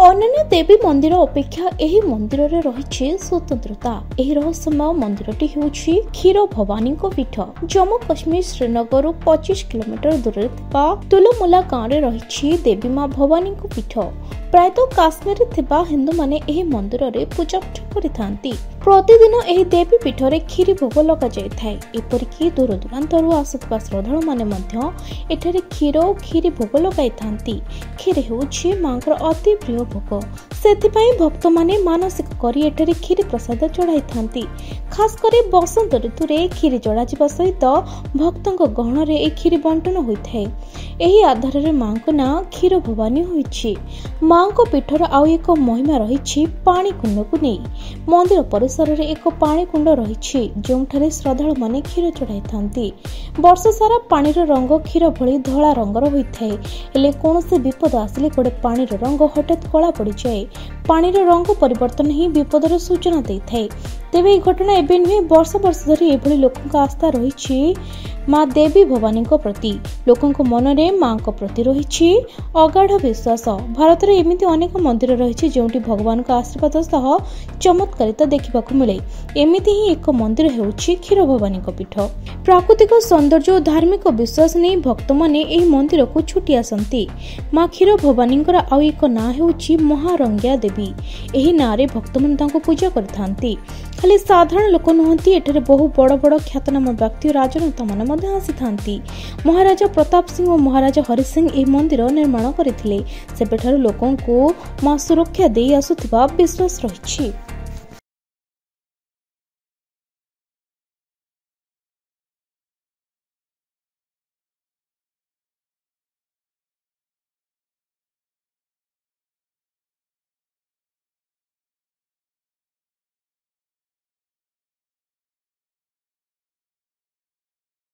अन्य देवी मंदिर अपेक्षा एही मंदिर रे रहिछि स्वतंत्रता। एही रहस्यमय मंदिरटी हेउछि क्षीर भवानी पीठ। जम्मू कश्मीर श्रीनगर 25 किलोमीटर दूर तुलमुला गाँव रे रहिछि देवी मां भवानी पीठ। प्रायतः काश्मीर थिबा हिंदू माने एही मंदिर रे पूजा करिथांती। प्रतिदिन एही देवी पीठ रे क्षीरी भोग लगा जायथाय। एपरिकी दूर दूरांतरु आसुथिबा श्रद्धालु माने मध्य एठारे क्षीर और क्षीरी भोग लगाइथांती। क्षीर हेउछि मांकर अति प्रिय भोग, सेथिपाई भक्त माने मानसिक करी एठारे क्षीरी प्रसाद चढ़ाइथांती। खास करी बसंत ऋतु रे क्षीरी चढ़ा जिबा सहित भक्तଙ୍କ गहण रे ए क्षीरी बंटन होइथाय। एही आधार रे मांको ना क्षीर भवानी होइछि। मांको पीठर आउ एक महिमा रहिछि पानी कुंड को नै। मंदिर परिसर रे एक पानी कुंड रहिछि जोंठारे श्रद्धालु माने क्षीर चढ़ाइथांती। वर्ष सारा पानी रो रंग क्षीर भली धला रंगर होइथाय। हेले कोनोसी विपद आसिले कोडे पानी रो रंग हठात कला पड़ी जाए। पानी रो रंग परिवर्तन ही विपदर सूचना देइथाय। तेबे घटना एबे नुहे वर्ष वर्ष धरी एभली लोकक आस्था रहिछि मां देवी भवानी प्रति। लोकक मन रे मां प्रति रहिछि अगाढ़ विश्वास। भारत रे एमिति अनेक मंदिर रहिछि जोंटी भगवान का आशीर्वाद सह चमत्कारिता देखिबाकू मिले। एमिति ही एक मंदिर हेउछि क्षीर भवानी पीठ। प्राकृतिक सौंदर्य और धार्मिक विश्वास नै भक्त माने एही मंदिर को छुटी आसंती। मां क्षीर भवानी आउ एक ना हेउछि महारंग्या देवी। एही ना रे भक्त मन तांको पूजा करथांती। खाली साधारण लोक नुहंती, एठारे बहु बड़ बड़ ख्यातनाम व्यक्ति और राजनेता माने मध्य आसीथांती। महाराजा प्रताप सिंह और महाराजा हरि सिंह एही मंदिर निर्माण करथिले। सेबेठारु लोकंकु मां सुरक्षा देई आसुथिबा विश्वास रहिछि।